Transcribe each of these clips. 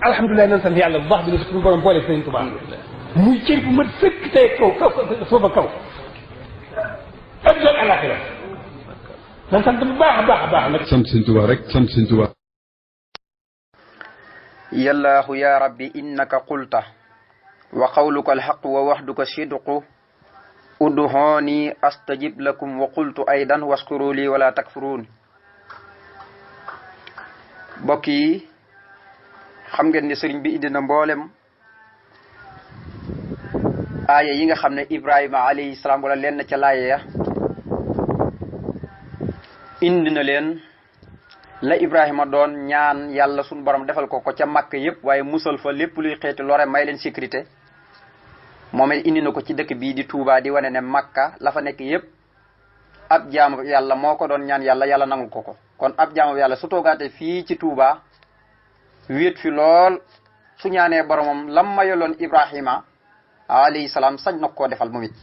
alhamdulilah nan sant yàlla bu baax bi ne suñu borom boole Sëriñ Tuubaa muy cër bu mat sëkk tey kaw foofa kaw ak doon alaxira nan sant bu baax a baax a baax nag sant Sëriñ Tuubaa rek sant Sëriñ Tuubaa. yallaahu ya rabbi innaka qulta wa qawluka alxaqu wa waxduka sidqu ud'uuni astajib lakum wa qultu aydan waskuru li wala takfuruun. mbokk yi xam ngeen ne sëriñ bi indi na mboolem aaya yi nga xam ne Ibrahima alayhi salaam wala leen na ca laaye ya indi na leen la Ibrahima doon ñaan yàlla suñu borom defal ko ca màkk yëpp waaye musal fa lépp luy xeeti lore may leen sécurité moom it indi na ko ci dëkk bii di Touba di wane ne Makka la fa nekk yëpp ab jaamu yàlla moo ko doon ñaan yàlla yàlla nangul ko ko kon ab jaamu yàlla su toogaate fii ci Touba wéet fi lool su ñaanee boromam lam mayoloon Ibrahima alayhi salaam sañ na koo defal moom it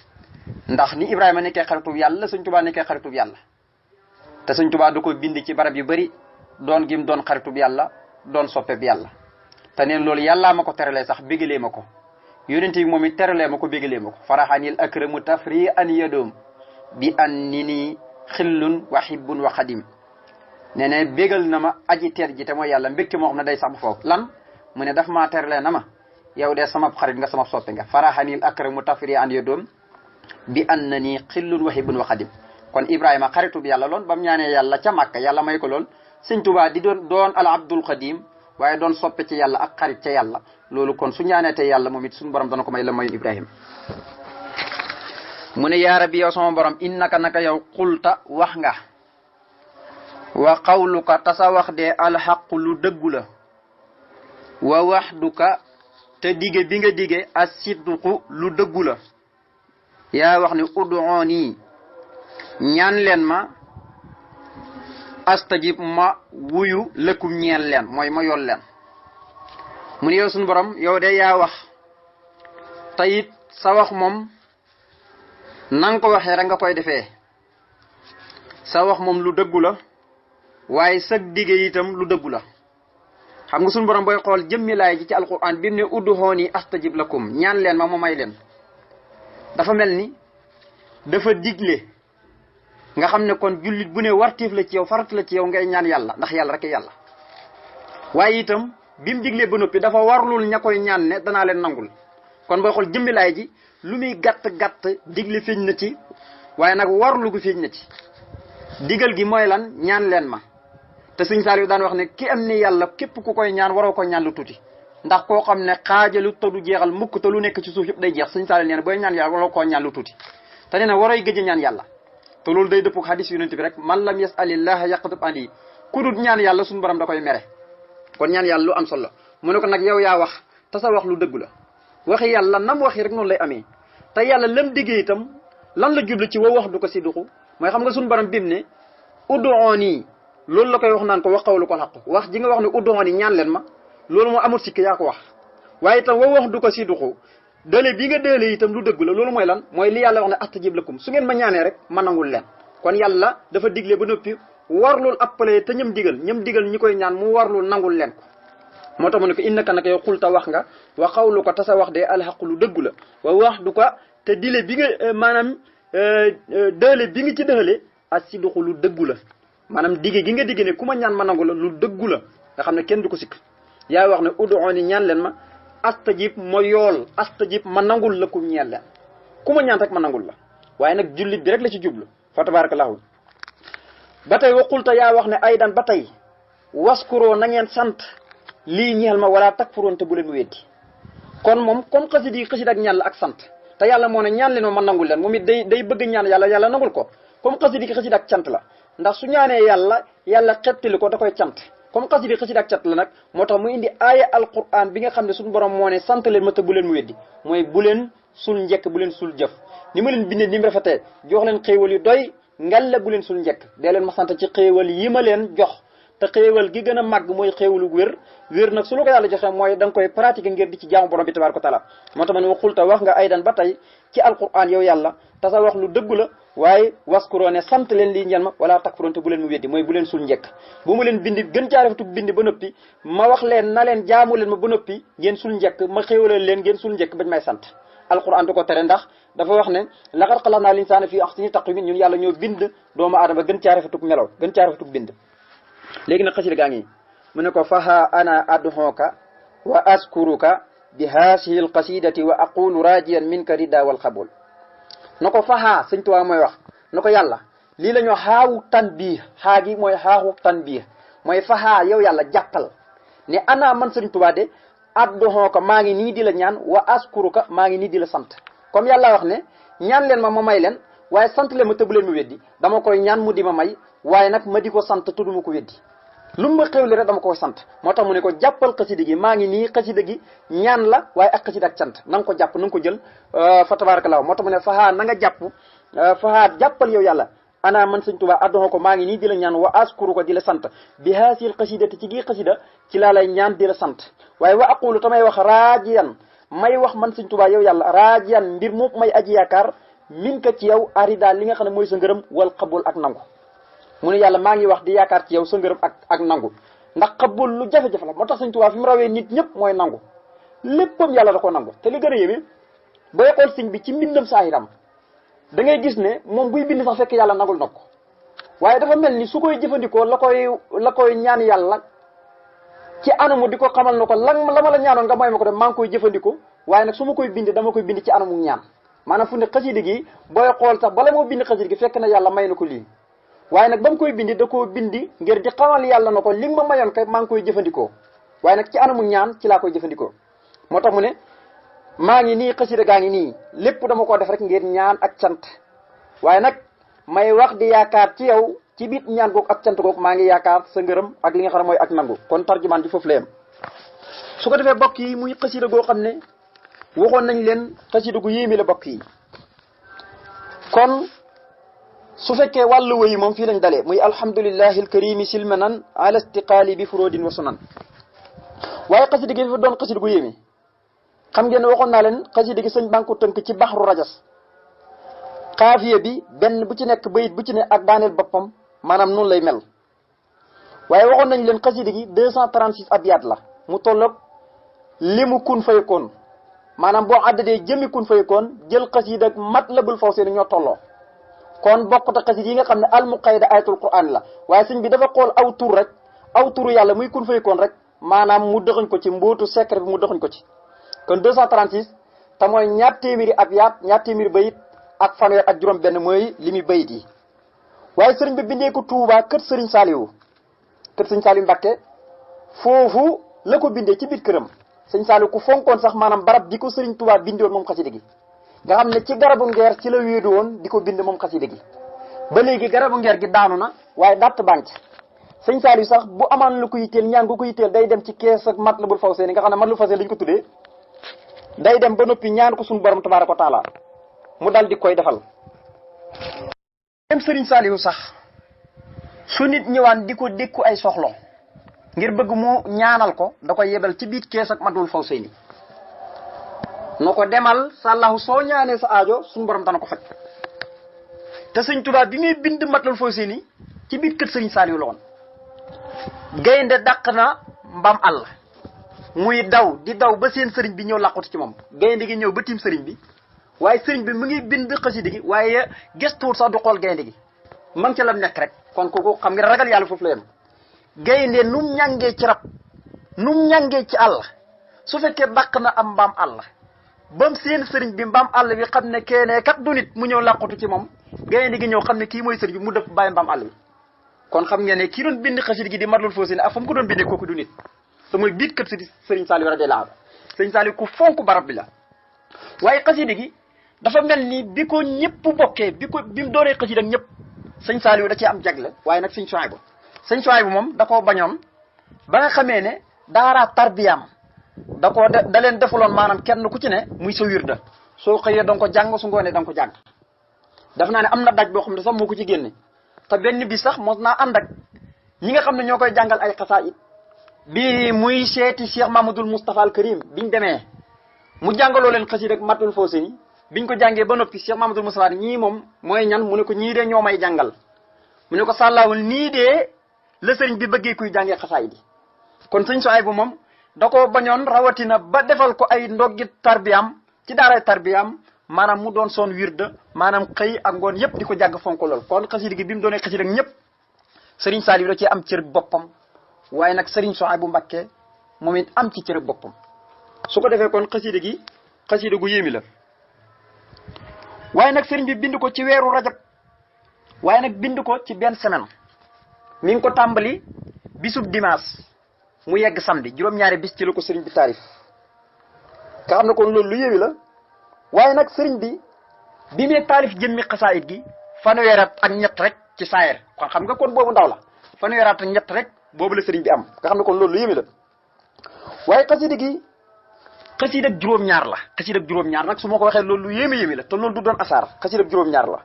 ndax ni Ibrahima nekkee xaritub yàlla Sëñ Touba nekkee xaritub yàlla te Sëñ Touba du ko bind ci barab yu bari doon gim doon xaritub yàlla doon soppeb yàlla te neen loolu yàllaa ma ko teralee sax bégalee ma ko yonent bi moom it teralee ma ko bégalee ma ko faraxanil akramu tafri an yadoom bi an ni nii xillun wa hibbun wa xadim nee ne bégal na ma aji teer ji te mooy yàlla mbégte moo xam ne day sax bu foofu lan mu ne daf maa teralee na ma yow de sama xarit nga sama soppe nga faraxanil akramu tafri an yadoom bi an na nii xillun wa hibbun wa xadim kon Ibrahima xaritu bi yàlla loon ba mu ñaanee yàlla ca Màkka yàlla may ko lool Sëñ Tuubaa di doon al abdul xadim waaye doon soppe ci yàlla ak xarit ca yàlla loolu kon su ñaanee te yàlla moom it suñu borom dana ko may la mayoon Ibrahima mu ne yaa rabbi yow sama borom innaka naka yow xulta wax nga wa qawluka tasa wax de alxaqu lu dëggu la wa waxduka te dige bi nga dige asidqu lu dëggu la yaa wax ne ud'uuni ñaan leen ma astajib ma wuyu lëkkum ñeel leen mooy ma yool leen mu ne yow suñu borom yow de yaa wax te it sa wax moom nanga ko waxee rek nga koy defee sa wax moom lu dëggu la waaye sag dige itam lu dëggu la xam nga suñu borom booy xool jëmmi laay ji ci alquran bi mu ne ud'uuni astajib lakum ñaan leen ma may leen dafa mel ni dafa digle nga xam ne kon jullit bu ne wartiif la ci yow farat la ci yow ngay ñaan yàlla ndax yàlla rek yàlla waaye itam bi mu diglee ba noppi dafa warlul ña koy ñaan ne danaa leen nangul kon booy xool jëmmi laay ji lu muy gàtt-gàtt digle feeñ na ci waaye nag warlu gu feeñ na ci digal gi mooy lan ñaan leen ma te Sëñ Saaliw daan wax ne ki am ni yàlla képp ku koy ñaan waroo ko ñaan lu tuuti ndax koo xam ne xaajalu te du jeexal mukk te lu nekk ci suuf yëpp day jeex Sëñ Saaliw nee na booy ñaan yàlla waroo koo ñaan lu tuuti te nee na waroy gëj a ñaan yàlla te loolu day dëppoo xadis yonent bi rek man lam yasalillah yaqtub andi ku dul ñaan yàlla suñu borom da koy mere kon ñaan yàlla lu am solo mu ne ko nag yow yaa wax te sa wax lu dëgg la waxi yàlla nam waxi rek noonu lay amee te yàlla lam diggee itam lan la jublu ci wa wax du ko si duxu mooy xam nga suñu borom bim ne ud'uuni loolu la koy wax naan ko wa qawlu ko xaq wax ji nga wax ne ud'uuni ñaan leen ma loolu moo amul sikk yaa ko wax waaye itam wa wax du ko si duxu dële bi nga dële itam lu dëgg la loolu mooy lan mooy li yàlla wax ne astajib lakum su ngeen ma ñaanee rek ma nangul leen kon yàlla dafa digle ba noppi warlul appelé te ñëm digal ñi koy ñaan mu warlul nangul leen ko moo tax mu ne ko innaka nag yow xulta wax nga wa xawlu ko tasa wax de alxaqu lu dëggu la wa wax du ko te dile bi nga maanaam dële bi nga ci dële asiduxu lu dëggu la maanaam dige gi nga digge ne ku ma ñaan ma nangu la lu dëggu la nga xam ne kenn du ko sikk yaa wax ne ud'uuni ñaan leen ma astajib ma yool astajib ma nangul la ku ñeel leen ku ma ñaan rek ma nangul la waaye nag jullit bi rek la ci jublu fa tabarakallahu ba tey waqulta yaa wax ne aydan ba tey waskuroo na ngeen sant lii ñeel ma wala takfuroon te bu leen weddi kon moom comme xasid ak ñaan la ak sant te yàlla moo ne ñaan leen ma nangul leen moom it day bëgg ñaan yàlla nangul ko comme xasid ak cant la ndax su ñaanee yàlla xettali ko da koy cant comme xasid ak cant la nag moo tax mu indi aaya alquran bi nga xam ne suñu borom moo ne sant leen ma te bu leen mu weddi mooy bu leen sul njëkk bu leen sul jëf ni ma leen bindee ni mu rafetee jox leen xéewal yu doy ngal la bu leen sul njëkk dee leen ma sant ci xéewal yi ma leen jox te xéewal gi gën a màgg mooy xéewalu wér nag su la ko yàlla joxe mooy da nga koy pratiquer ngir di ci jaamu borom bi tabaaraka wa taala moo tax ma ne wa xulta wax nga aydan ba tey ci alquran yow yàlla te sa wax lu dëggu la waaye waskuroo ne sant leen lii ñeel ma wala takfuroon te bu leen mu weddi mooy bu leen sul njëkk bu ma leen bindi gën caa rafetu bind ba noppi ma wax leen na leen jaamu leen ma ba noppi ngeen sul njëkk ma xéewalal leen ngeen sul njëkk bañ may sant alquran du ko tere ndax dafa wax ne laqad xalaqnaa linsaana fii ahsani taqwiim ñun yàlla ñoo bind doomu aadama gën caa rafetug melaw gën caa rafetug bind léegi nag xasida gaa ngi mu ne ko faha ana adxooka wa askuruka bi haasihi alqasidati wa aqulu rajiyan minka rida wal xabul na ko faha sëñ Tuubaa mooy wax na ko yàlla lii la ñu xaawu tanbiih xaa gi mooy xaawu tanbiih mooy faha yow yàlla jàppal ne ana man sëñ Tuubaa de adxooka maa ngi nii di la ñaan wa askuruka maa ngi nii di la sant comme yàlla wax ne ñaan leen ma may leen waaye sant leen ma tëbu leen ma weddi dama koy ñaan mu di ma may waaye nag ma di ko sant tudduma ko weddi lu ma xewli rek dama koy sant moo tax mu ne ko jàppal xasida gi maa ngi nii xasida gi ñaan la waaye ak xasida ak cant na nga ko jàpp na nga ko jël fa tabarakallah moo tax mu ne fahaa na nga jàpp fahaa jàppal yow yàlla ana man sëñ Tuubaa addoxo ko maa ngi nii di la ñaan wa askuru ko di la sant bi haasil xasidati ci gii xasida ci laa lay ñaan di la sant waaye wa aqulu tamay wax raajiyan may wax man sëñ Tuubaa yow yàlla raajiyan mbir moom may aji yaakaar min ka ci yow arida li nga xam ne mooy sa ngërëm wal xabul ak nangu mu ne yàlla maa ngi wax di yaakaar ci yow sa ngërëm ak nangu ndax xabul lu jafe-jafe la moo tax sëñ Tuubaa fi mu rawee nit ñëpp mooy nangu léppam yàlla da ko nangu te li gën a yéeme booy xool sëñ bi ci mbindam saahiram da ngay gis ne moom buy bind sax fekk yàlla nangul na ko waaye dafa mel ni su koy jëfandikoo la koy ñaan yàlla ci anamu di ko xamal na ko la ma la ñaanoon nga mooy ma ko dem maa ngi koy jëfandikoo waaye nag su ma koy bind dama koy bind ci anamu ñaan maanaam fu ne xasida gi booy xool sax bala moo bind xasida gi fekk na yàlla may na ko lii waaye nag ba mu koy bindi da koo bindi ngir di xamal yàlla na ko li nga ma mayoon kay maa ngi koy jëfandikoo waaye nag ci anamu ñaan ci laa koy jëfandikoo moo tax mu ne maa ngi nii xasida gaa ngi nii lépp dama ko def rek ngir ñaan ak cant waaye nag may wax di yaakaar ci yow ci biit ñaan googu ak cant googu maa ngi yaakaar sa ngërëm ak li nga xam ne mooy ak nangu kon tarjumaan ci foofu la yem su ko defee bokk yi muy xasida goo xam ne waxoon nañ leen xasida gu yéemi la bokk yi kon su fekkee wàllu wëyi moom fii lañ dalee muy alhamdulillahi alkarimi silmanan ala istiqaali bi furodin wa sunan waaye xasida gi dafa doon xasida gu yéemi xam ngeen waxoon naa leen xasida gi sëñ banku tënk ci baxru rajas xaafiya bi benn bu ci nekk bayit bu ci ne ak daaneel boppam maanaam noonu lay mel waaye waxoon nañ leen xasida gi 236 abyaat la mu tolloog limu kun faykoon maanaam boo àddadee jëmi kun faykoon jël xasida ak matlabul fawzayni ñoo tolloo kon bokkut ak xasida yi nga xam ne almuqayda ayatul quran la waaye sëñ bi dafa xool aw tur rek aw turu yàlla muy kun faykoon rek maanaam mu dëxañ ko ci mbootu secret bi mu dëxañ ko ci kon 236 te mooy ñaar téeméeri abyaat ñaar téeméeri bayit ak fanweer ak juróom benn mooy li muy bayit yi waaye sëriñ bi bindee ko Touba kër sëriñ Saliou Mbacké foofu la ko bindee ci biir këram sëriñ Saliou ku fonkoon sax maanaam barab bi ko sëriñ Touba bindoon moom xasida gi nga xam ne ci garabu ngeer ci la wéedu woon di ko bind moom xasida gi ba léegi garabu ngeer gi daanu na waaye datt bànc sëriñ Saliou sax bu amaan lu ko yitteel ñaan gu ko yitteel day dem ci kees ak Matlabul Fawzayni nga xam ne Matlabul Fawzayni lañ ko tuddee day dem ba noppi ñaan ko suñu borom tabaaraka wa taala mu dal di koy defal même Serigne Saliou sax su nit ñëwaan di ko dékku ay soxlo ngir bëgg mu ñaanal ko da koy yebal ci biir kees ak Matlabul Fawzayni no ko demal sàllahu soo ñaanee sa aajo suñu borom dana ko faj te Sëñ Tuubaa bi muy bind Matlabul Fawzayni ci biir kër Serigne Saliou la woon gaynde dàq na mbaam àll muy daw di daw ba seen sëriñ bi ñëw làqutu ci moom gaynde gi ñëw ba tiim sëriñ bi waaye sëriñ bi mu ngi bind xasida gi waaye gëstuwul sax du xool gaynde gi man ca la nekk rek kon kooku xam nga ragal yàlla foofu la yem gaynde num ñàngee ci rab num ñàngee ci àll su fekkee dàq na am mbaam àll bam seen sëriñ bi mbaam àll bi xam ne keenee kat du nit mu ñëw làqutu ci moom gaynde gi ñëw xam ne kii mooy sëriñ bi mu dëpp bàyyi mbaam àll bi kon xam ngeen ne kii doon bind xasida gi di Matlabul Fawzayni ak fa mu ko doon bindee kooku du nit te mooy biit kat Serigne Saliou radiyallahu anhu Serigne Saliou ku fonk barab bi la waaye xasida gi dafa mel ni bi ko ñëpp bokkee bi mu doonee xasida ak ñëpp Serigne Saliou da cee am jagle waaye nag Serigne Souhaïbou moom da koo bañoon ba nga xamee ne daara tarbiyam da leen defuloon maanaam kenn ku ci ne muy sa wirda soo xëyee da nga ko jàng su ngoonee da nga ko jàng daf naa ne am na daj boo xam ne sax moo ko ci génne te benn bi sax mos naa ànd ak ñi nga xam ne ñoo koy jàngal ay xasaayid bi muy seeti Cheikh Mamadul Moustapha al Karim biñ demee mu jàngaloo leen xasida ak Matlabul Fawzayni biñ ko jàngee ba noppi Cheikh Mamadul Moustapha ñii moom mooy ñan mu ne ko ñii de ñoo may jàngal mu ne ko sàllaawul nii de la sëriñ bi bëggee kuy jàngee xasaayid yi kon sëñ Suhaybu moom da ko bañoon rawatina ba defal ko ay ndoggi tarbiyam ci daaray tarbiyam maanaam mu doon soon wirda maanaam xëy ak ngoon yëpp di ko jàng fonk lool kon xasida gi bi mu doonee xasida ñëpp sëriñ Saliou da cee am cër boppam waaye nag sëriñ Suhaybu Mbakke moom it am ci cër boppam su ko defee kon xasida gi xasida gu yéemi la waaye nag sëriñ bi bind ko ci weeru rajab waaye nag bind ko ci benn semaine mi ngi ko tàmbali bisub dimanche mu yegg samedi juróom-ñaari bis ci la ko sëriñ bi taarif nga xam ne kon loolu lu yéemi la waaye nag sëriñ bi mee taalif jëmmi xasaayit gi fanweeri at ak ñett rek ci saayir kon xam nga kon boobu ndaw la fanweeri at ak ñett rek boobu la sëriñ bi am nga xam ne kon loolu lu yéemi la waaye xasida gi xasida ak juróom-ñaar la xasida ak juróom-ñaar nag su ma ko waxee loolu lu yéemi la te loolu du doon asaar xasida ak juróom-ñaar la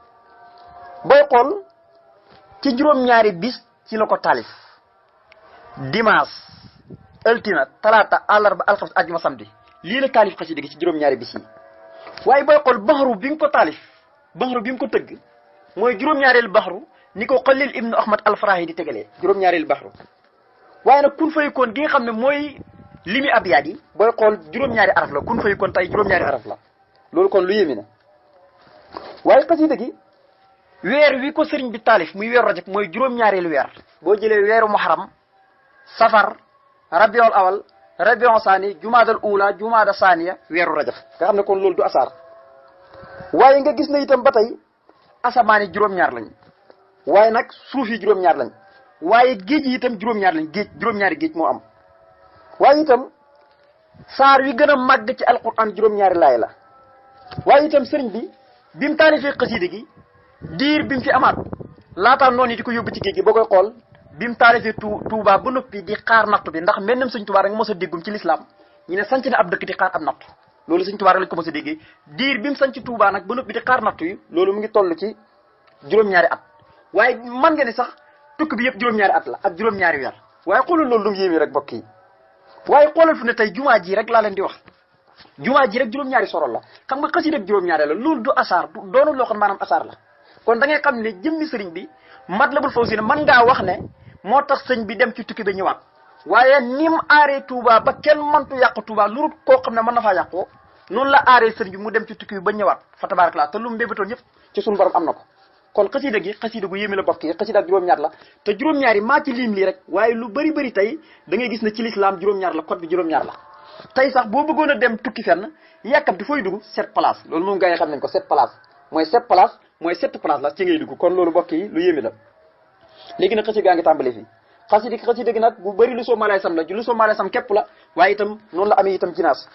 booy xool ci juróom-ñaari bis ci la ko taalif dimanche altine talaata àllarba alxames àjjuma samedi lii la taalif xasida gi ci juróom-ñaari bis yi waaye booy xool baxaru bi nga ko taalif baxaru bi nga ko tëgg mooy juróom-ñaareelu baxaru ni ko Xalil ibnu Ahmad al-Farahi di tegalee juróom-ñaareelu baxaru waaye nag kun fayikoon gi nga xam ne mooy limi abyaat yi booy xool juróom-ñaari araf la kun fayikoon tey juróom-ñaari araf la loolu kon lu yéemi na waaye xasida gi weer wi ko sëriñ bi taalif muy weeru rajab mooy juróom-ñaareelu weer boo jëlee weeru muharram safar rabiul awal rabiul saani jumaadal ula jumaada saaniya weeru rajab nga xam ne kon loolu du asaar waaye nga gis na itam ba tey asamaan yi juróom-ñaar lañ waaye nag suuf yi juróom-ñaar lañ waaye géej yi itam juróom-ñaar lañ géej juróom-ñaari géej moo am waaye itam saar wi gën a màgg ci alquran juróom-ñaari laay la waaye itam sëriñ bi mu taalifee xasida gi diir bi mu fi amaat laataan noonu di ko yóbbu ci géej gi boo koy xool bi mu taalifee Tuubaa ba noppi di xaar nattu bi ndax mel nam sëñ Tuubaa rek nga mos a déggum ci lislaam ñu ne sanc na ab dëkk di xaar ab nattu loolu sëñ Tuubaa rek lañ ko mos a déggee diir bi mu sanc Tuubaa nag ba noppi di xaar nattu yi loolu mu ngi toll ci juróom-ñaari at waaye man nga ni sax tukki bi yëpp juróom-ñaari at la ak juróom-ñaari weer waaye xoolal loolu lu mu yéemi rek bokk yi waaye xoolal fu ne tey jumaa ji rek laa leen di wax jumaa ji rek juróom-ñaari sorol la xam nga xasida ak juróom-ñaari la loolu du asaar doonul loo xam maanaam asaar la kon da ngay xam ne jëmmi sëriñ bi Matlabul Fawzayni mën ngaa wax ne moo tax sëñ bi dem ci tukki ba ñëwaat waaye ni mu aaree Touba ba kenn mëntu yàq Touba lu koo xam ne mën na faa yàqoo noonu la aaree sëriñ bi mu dem ci tukki bi ba ñëwaat fa tabarakallah te lu mu mbébatoon yëpp ci suñu borom am na ko kon xasida gi xasida gu yéeme la bokk yi xasida ak juróom-ñaar la te juróom-ñaar yi maa ci lim lii rek waaye lu bëri tey da ngay gis ne ci lislaam juróom-ñaar la code bi juróom-ñaar la tey sax boo bëggoon a dem tukki fenn yàkkamti fooy dugg 7 places loolu moom gars yi xam nañ ko 7 places mooy 7 places mooy 7 places la ci ngay dugg kon loolu bokk yi lu yéeme la léegi nag xasida gaa ngi tàmbale fii xasida gi nag bu bëri lu soo malay sam la lu soo malay sam képp la waaye itam noonu la amee itam jinaas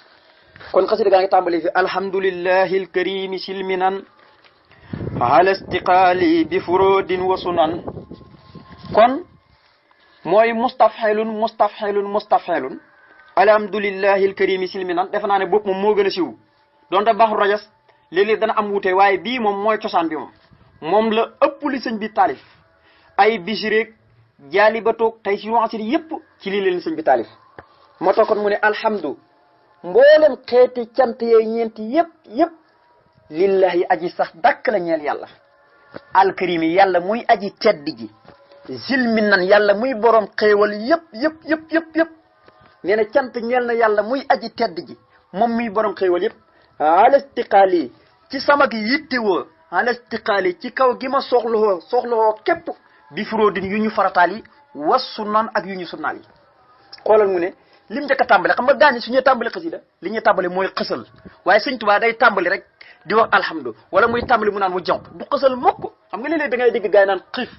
kon xasida gaa ngi tàmbale fii alhamdulillahi alkarimi silminan ala istiqaali bi furodin wa sunan kon mooy mustafxelun alhamdulillahi alkarimi silminan defe naa ne bopp moom moo gën a siw donte baxru rajas léeg-léeg dana am wuute waaye bii moom mooy cosaan bi moom la ëpp li sëñ bi taalif ay bisireeg jaali ba toog tey si wansir yëpp ci lii leen sëñ bi taalif moo tax kon mu ne alhamdu mboolem xeeti cant yooyu ñeenti yëpp lillahi aji sax dàkk la ñeel yàlla alkarimi yàlla muy aji tedd ji zilmin nan yàlla muy borom xéewal yëpp nee na cant ñeel na yàlla muy aji tedd ji moom muy borom xéewal yëpp ala istiqaali ci sama gi yittewoo ala istiqaali ci kaw gi ma soxlawoo képp bi furóodin yu ñu farataal yi was sunan ak yu ñu sunnaal yi xoolal mu ne lim njëkk a tàmbale xam nga gaañi su ñuy tàmbale xasida li ñuy tàmbale mooy xësal waaye sëñ Tuubaa day tàmbali rek di wax alhamdu wala muy tàmbali mu naan mu jonk du xësal mukk xam nga léeg-léeg da ngay dégg gaay naan xiif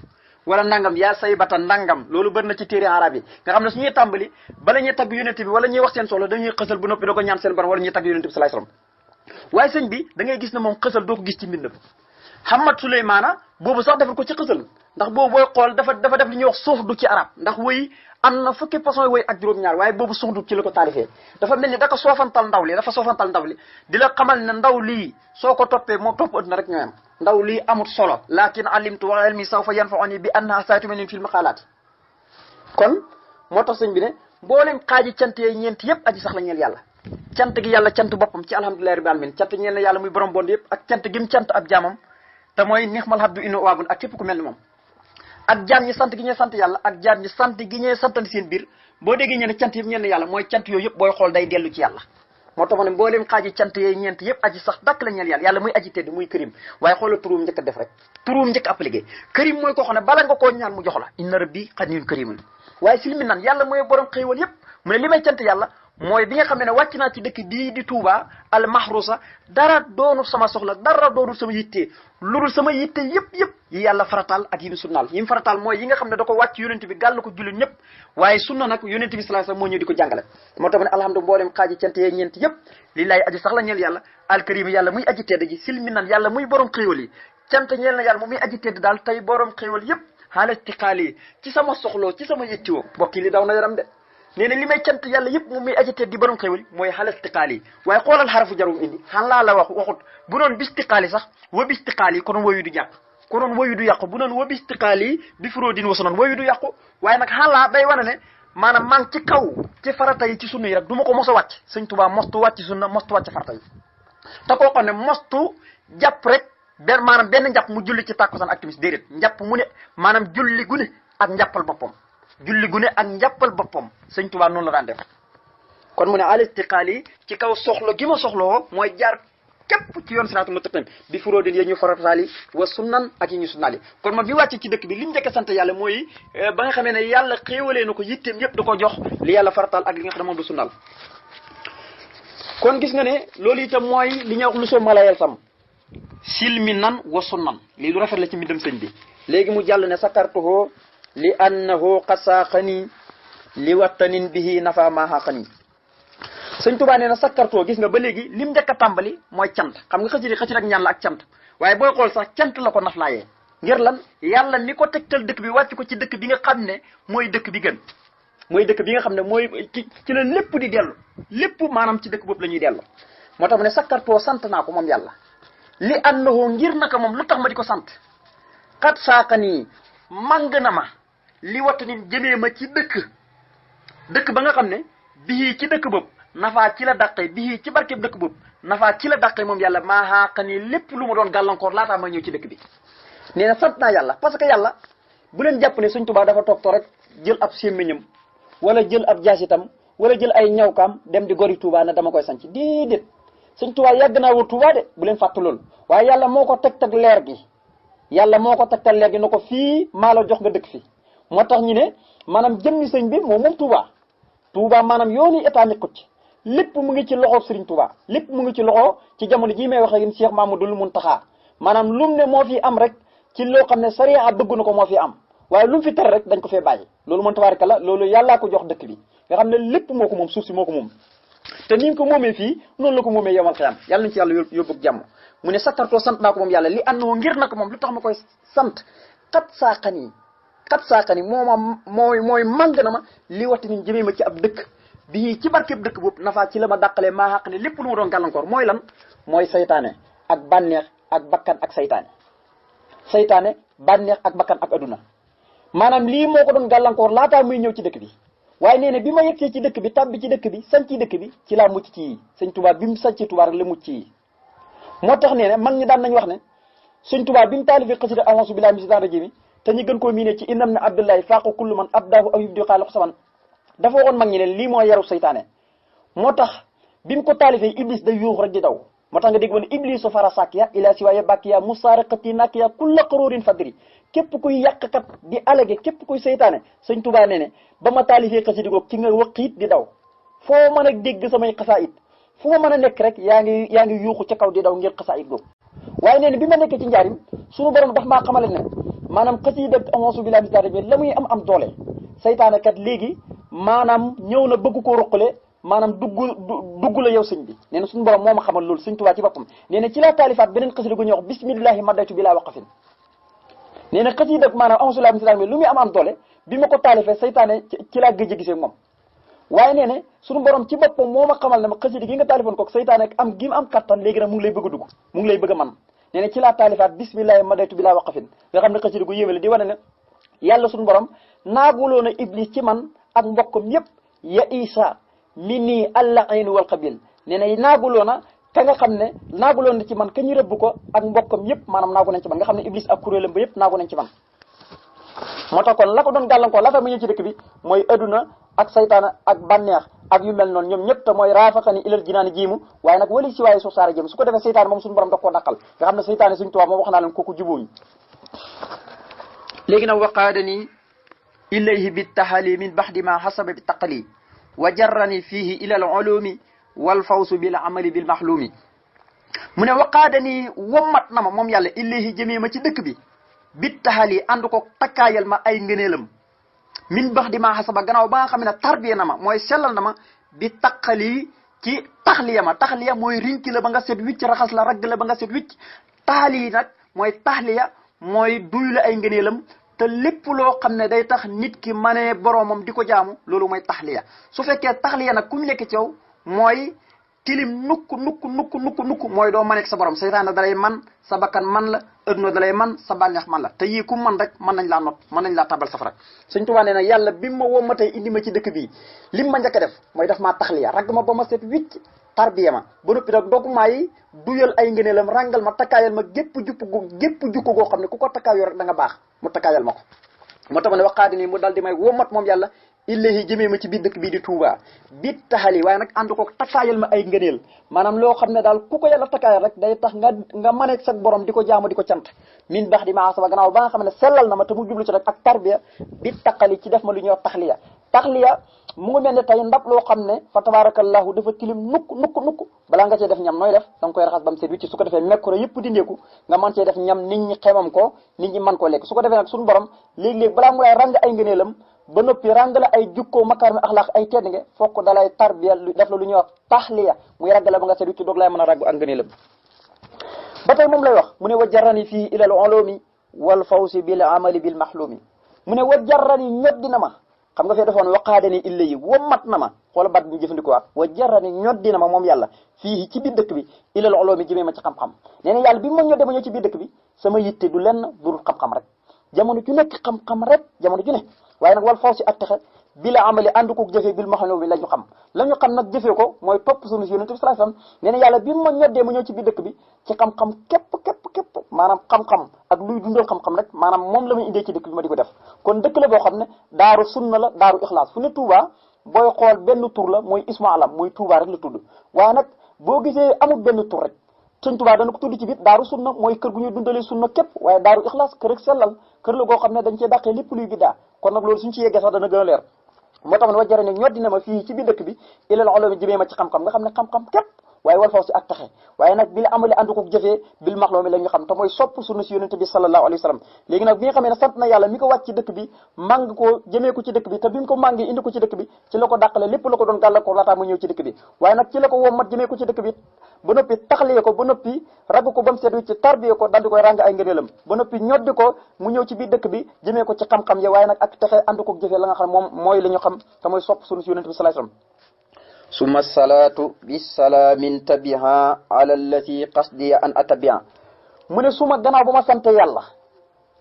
wala nangam yaa say bata nangam loolu bëri na ci téere arab yi nga xam ne su ñuy tàmbali bala ñuy tagg yonent bi wala ñuy wax seen soxla dañuy xësal bu noppi da ko ñaan seen borom wala ñuy tagg yonent bi sallallahu alayhi wasallam waaye sëñ bi da ngay gis ne moom xësal doo ko gis ci mbindam Hamad Souleymana boobu sax defal ko ci xësal ndax boobu booy xool dafa def li ñuy wax suuf du ci arab ndax woy am na fukki façon woy ak juróom-ñaar waaye boobu suuf du ci la ko taalifee dafa mel ni da ko soofantal ndaw li di la xamal ne ndaw lii soo ko toppee moo topp ëdduna rek ñooyam ndaw lii amut solo lakin alimtu wa ilmi sawfa yanfa'uni bi annaha saatumin fil maqalaati kon moo tax sëñ bi ne mboolem xaaji cant yooyu ñeent yëpp aji sax la ñeel yàlla cant gi yàlla cant boppam ci alhamdulillahi rabbil alamin cant ñeel na yàlla muy borom bond yëpp ak cant gim cant ab jaamam te mooy nixmal habdu inno waabun ak képp ku mel ni moom ak jaam ñi sant gi ñuy sant yàlla ak jaam ñi sant gi ñuy santandi seen biir boo déggee ñu ne cant yëpp ñeel na yàlla mooy cant yooyu yëpp booy xool day dellu ci yàlla moo tax ma ne mbooleem xaaji cant yooyu ñeent yëpp aji sax dakk la ñeel yàlla yàlla muy aji tedd muy kërim waaye xoolal turuum njëkk a def rek turuum njëkk appliqué kërim mooy koo xam ne bala nga koo ñaan mu jox la inna rabbi xaniyun karimun waaye si li mi nan yàlla mooy borom xéewal yëpp mu ne li may cant yàlla mooy bi nga xam ne wàcc naa ci dëkk bii di Touba al mahrusa dara doonul sama soxla dara doonul sama yitte loolu sama yitte yëpp yi yàlla farataal ak yi mu sunnaal yi mu farataal mooy yi nga xam ne da ko wàcc yonent bi gàll ko jullit ñëpp waaye sunna nag yonent bi sallallahu alayhi wasallam moo ñëw di ko jàngale moo tax ne alhamdulilah mboolem xaaji cant yee ñeent yëpp lillahi aji sax la ñeel yàlla alkarim yàlla muy aji tedd ji silmi nan yàlla muy borom xéewal yi cant ñeel na yàlla moom muy aji tedd daal tey borom xéewal yëpp xaala tiqaali ci sama soxloo ci sama yittewoo mbokk yi li daw na yaram de nee na li may cant yàlla yëpp moom muy aji tedd di borom xéewal mooy xaala tiqaali waaye xoolal xarafu jarum indi xalaa la waxut bu doon bistiqaali sax wa bistiqaali konoon woyu du jàpp konoon woyu du yàqu bu doon wa bistiqaali bi furóodin wasa noon woyu du yàqu waaye nag xalaa day wane ne maanaam maa ngi ci kaw ci farata yi ci sunna yi rek du ma ko mos a wàcc sëñ Tuubaa mostu wàcc sunna mostu wàcc farata yi te koo xam ne mostu jàpp rek maanaam benn njàpp mu julli ci tàkkusaan ak timis déedéet njàpp mu ne maanaam julli gu ne ak njàppal boppam julli gu ne ak njàppal boppam sëñ Tuubaa noonu la daan def kon mu ne al istiqaali ci kaw soxla gi ma soxlawoo mooy jaar képp ci yoon siraatul mustaqim bi furóodin yi ñu farataali wa sunnan ak yi ñu sunnaali kon ma bi wàcce ci dëkk bi li ñu njëkk a sant yàlla mooy ba nga xamee ne yàlla xéewalee na ko yitteem yëpp da ko jox li yàlla farataal ak li nga xam ne moom du sunnaal kon gis nga ne loolu itam mooy li ñuy wax lu soo malayel sam silmi nan wa sunnan lii lu rafet la ci mbindam sëñ bi léegi mu jàll ne sakartuhu li annahu xasaaxani li wattanin bihi nafa maaxaqani sëñ Tuubaa nee na sakkartoo gis nga ba léegi lim njëkk a tàmbali mooy cant xam nga xëcc ak ñaan la ak cant waaye booy xool sax cant la ko naflaayee ngir lan yàlla mi ko tegtal dëkk bi wàcc ko ci dëkk bi nga xam ne mooy dëkk bi gën mooy dëkk bi nga xam ne mooy ci la lépp di dellu lépp maanaam ci dëkk boobu la ñuy dellu moo tax mu ne sakkartoo sant naa ko moom yàlla li annahu ngir naka moom lu tax ma di ko sant xat saaka nii màng na ma li wattanin jëmee ma ci dëkk ba nga xam ne bii ci dëkk boobu nafaa ci la dàqee bii ci barkeb dëkk boobu nafaa ci la dàqee moom yàlla maa xaaqani lépp lu ma doon gàllankoor laataa ma ñëw ci dëkk bi nee na sant naa yàlla parce que yàlla bu leen jàpp ne Sëñ Tuubaa dafa toog rek jël ab sémmiñam wala jël ab jaasitam wala jël ay ñawkaam dem di gori Tuubaa ne dama koy sanc déedéet Sëñ Tuubaa yàgg naa wër Tuubaa de bu leen fàtte loolu waaye yàlla moo ko tegtal leer gi yàlla moo ko tegtal leer gi na ko fii maa la jox nga dëkk fi moo tax ñu ne maanaam jëmmi sëñ bi moom Tuubaa maanaam yooni état nekkut ci lépp mu ngi ci loxo Serigne Touba lépp mu ngi ci loxo ci jamono jii may wax ak yéen Cheikh Mamadou Mountakha maanaam lum ne moo fi am rek ci loo xam ne sariya bëgg na ko moo fi am waaye lu mu fi tere rek dañ ko fee bàyyi loolu moom tabaarkalla loolu yàllaa ko jox dëkk bi nga xam ne lépp moo ko moom suuf si moo ko moom te ni nga ko moomee fii noonu la ko moomee yomal xiyam yàlla nañu ci yàlla yóbbu jàmm mu ne sakkartoo sant naa ko moom yàlla li àndoo ngir na ko moom lu tax ma koy sant xat saaqani mooy màng na ma li waxti nin jëmee ma ci ab dëkk bii ci barkeb dëkk boobu nafaa ci la ma dàqalee maa xaq ne lépp lu ma doon gàllankoor mooy lan mooy saytaane ak bànneex ak bakkan ak saytaane bànneex ak bakkan ak aduna maanaam lii moo ko doon gàllankoor laataa muy ñëw ci dëkk bi waaye nee na bi ma yegsee ci dëkk bi tàbbi ci dëkk bi sanc ci dëkk bi ci laa mucc ci yi sëñ Tuubaa bi mu sanc Tuubaa rek la mucc ci yi moo tax nee na mag ñi daan nañ wax ne sëñ Tuubaa bi mu taalifee xasida a'uuzu billaahi mina shaytaani rajiim te ñu gën koo miine ci innam na abdullahi faaqa kullu man abdaahu aw yubdi xaala saman dafa waxoon mag ñi ne lii mooy yaru saytaane moo tax bi mu ko taalifee iblis day yuux rek di daw moo tax nga dégg woon iblisu fara sàkkiya ila siwaaya bàkkiya musaaraqati nakkiya kulla qaruurin fadri képp kuy yàqkat di alage képp kuy saytaane sëñ Tuubaa nee ne ba ma taalifee xasida googu ci nga waqiit di daw foo mën a dégg samay xasaayit fu ma mën a nekk rek yaa ngi yuuxu ca kaw di daw ngir xasaayit googu waaye nee ne bi ma nekkee ci njaarim suñu borom daf maa xamale ne maanaam xasida a'uuzu billaahi mina shaytaani rajiim la muy am doole saytaane kat léegi maanaam ñëw na bëgg koo ruqale maanaam dugg la yow sëñ bi nee na suñu borom moo ma xamal loolu sëñ Tuubaa ci boppam nee na ci laa taalifaat beneen xasida gu ñuy wax bismillahi madaytu bi laa waqafin nee na xasida maanaam a'uuzu billaahi mina shaytaani rajiim lu muy am doole bi ma ko taalifee saytaane ci laa gëj a gisee moom waaye nee na suñu borom ci boppam moo ma xamal ne ma xasida gi nga taalifoon ko saytaane am gi mu am kattan léegi nag mu ngi lay bëgg a dugg mu ngi lay bëgg a man nee na ci laa taalifaat bismillahi madaytu bi laa waqafin nga xam ne xasida gu yéeme la di wane ne yàlla suñu borom naaguloona iblis ci man ak mbokkam yépp ya isa mi nii alla ayn wal qabil nee na naaguloona ka nga xam ne naaguloon na ci man ka ñu rëbb ko ak mbokkam yépp maanaam naagu nañ ci man nga xam ne iblis ak kuréelam ba yépp naagu nañ ci man moo tax kon la ko doon gàllankoor la tax mu ñëw ci dëkk bi mooy adduna ak saytaana ak bànneex ak yu mel noonu ñoom ñëpp te mooy raafaxani ilal jinaani jiimu waaye nag wali si waaye suuf saara jëm su ko defee saytaane moom suñu borom da koo daqal nga xam ne saytaane suñu tubaab moom wax naa leen kooku jubóoñu léegi nag waqaadani ilayhi bittahali min baxdi ma xasaba bi taqali wa jarrani fihi ila al ulumi wal fawsu bil amali bil maxlumi mu ne waqaadani wommat na ma moom yàlla ilayhi jëmee ma ci dëkk bi bittahali ànd ko takkaayal ma ay ngëneelam min baxdi ma xasaba gannaaw ba nga xam ne tarbiya na ma mooy sellal na ma bi taqali ci taxliya ma taxliya mooy rinki la ba nga set wicc raxas la ragg la ba nga set wicc taxali nag mooy taxliya mooy duy la ay ngëneelam te lépp loo xam ne day tax nit ki manee boroomam di ko jaamu loolu mooy taxliya su fekkee taxliya nag ku mu nekk ci yow mooy tilim nukk mooy doo maneek sa borom seytaane dalay man sa bakkan man la adduna dalay man sa bànneex man la te yii ku man rek mën nañ laa not mën nañ laa tabal safara Sëñ Tuubaa nee na yàlla bi ma wommatee indi ma ci dëkk bii lim ma njëkk a def mooy daf maa taxliya ragg ma ba ma set wicc tarbiya ma ba noppi nag dogmaa yi duyal ay ngëneelam rangal ma takkaayal ma gépp jukko goo xam ne ku ko takkaayoo rek da nga baax mu takkaayal ma ko moo tax ma ne waxaadi nii mu dal di may wommat moom yàlla illahi jëmee ma ci biir dëkk bii di Touba bi taxali waaye nag ànd ko takkaayal ma ay ngëneel maanaam loo xam ne daal ku ko yàlla takkaayal rek day tax nga maneeg sa borom di ko jaamu di ko cant min baax di maasaba gannaaw ba nga xam ne sellal na ma te mu jublu ci rek ak tarbiya bi taqali ci def ma lu ñuy wax taxliya mu ngi mel ne tey ndab loo xam ne fa tabarakallahu dafa tilim nukk balaa nga cee def ñam nooy def da nga koy raxas ba mu set wicc su ko defee mekkoro yëpp dindeeku nga mën cee def ñam nit ñi xemam ko nit ñi mën koo lekk su ko defee nag suñu borom léegi-léegi balaa mu lay ràng ay ngëneelam ba noppi ràng la ay jukkoo makaarimi axlaaq ay tedd nga fokk dalay tarbiya def la lu ñuy wax taxliya muy ràgg la ba nga set wicc doog lay mën a ràggu ak ngëneelam ba tey moom lay wax mu ne wa jarrani fii ilal ulumi wal fawsi bil amali bil mahlumi mu ne wa jarrani ñoddi na ma xam nga fee defoon waqaadani illa yi wommat na ma xoola baat bi ñu jëfandikoo waat wa jarrani ñoddi na ma moom yàlla fii ci biir dëkk bi ilal ulumi jëmee ma ci xam-xam nee na yàlla bi ma ñodde ma ñëw ci biir dëkk bi sama yitte du lenn dul xam-xam rek jamono ju nekk xam-xam rek jamono ju ne waaye nag wal fawsi ak texe bi la amali ànd ko jëfee bil mahlumi la ñu xam nag jëfee ko mooy topp sunu yonent bi sallallahu alayhi wasallam nee na yàlla bi ma ñoddee ma ñëw ci biir dëkk bi ci xam-xam képp maanaam xam-xam ak luy dundal xam-xam rek maanaam moom la muy indee ci dëkk bi ma di ko def kon dëkk la boo xam ne daaru sunna la daaru ixlaas fu ne Touba booy xool benn tur la mooy ismu alam mooy Touba rek la tudd waaye nag boo gisee amul benn tur rek Sëñ Touba dana ko tudd ci biir daaru sunna mooy kër gu ñuy dundalee sunna képp waaye daaru ixlaas kër ak sellal kër la goo xam ne dañ cee dàqee lépp luy biddaa kon nag loolu suñu ci yeggee sax dana gën a leer moo tax ne wajjare ne ñoddi na ma fii ci biir dëkk bi ilal ulumi jëmee ma ci xam-xam nga xam ne xam-xam képp waaye wal fawsi ak taxe waaye nag bi la amale ànd ko jëfee bil maxloomi la ñu xam te mooy sopp sunna si yonente bi sallallahu alayhi wa sallam léegi nag bi nga xamee ne sant na yàlla mi ko wàcc ci dëkk bi màng ko jëmee ko ci dëkk bi te bi mu ko màngee indi ko ci dëkk bi ci la ko dàqale lépp la ko doon gàllankoor laataa mu ñëw ci dëkk bi waaye nag ci la ko wommat jëmee ko ci dëkk bi ba noppi taxalee ko ba noppi ragg ko ba mu seet ci tarbiye ko daldi koy ràng ay ngëneelam ba noppi ñoddi ko mu ñëw ci biir dëkk bi jëmee ko ci xam-xam ya waaye nag ak texe ànd ko jëfee la nga xam moom mooy la ñu xam te mooy sopp sunna si yonente bi sallallahu alayhi wa sallam summa salaatu bisalaamin tabiha ala allati qasdi an atabia mu ne suma gannaaw ba ma sante yàlla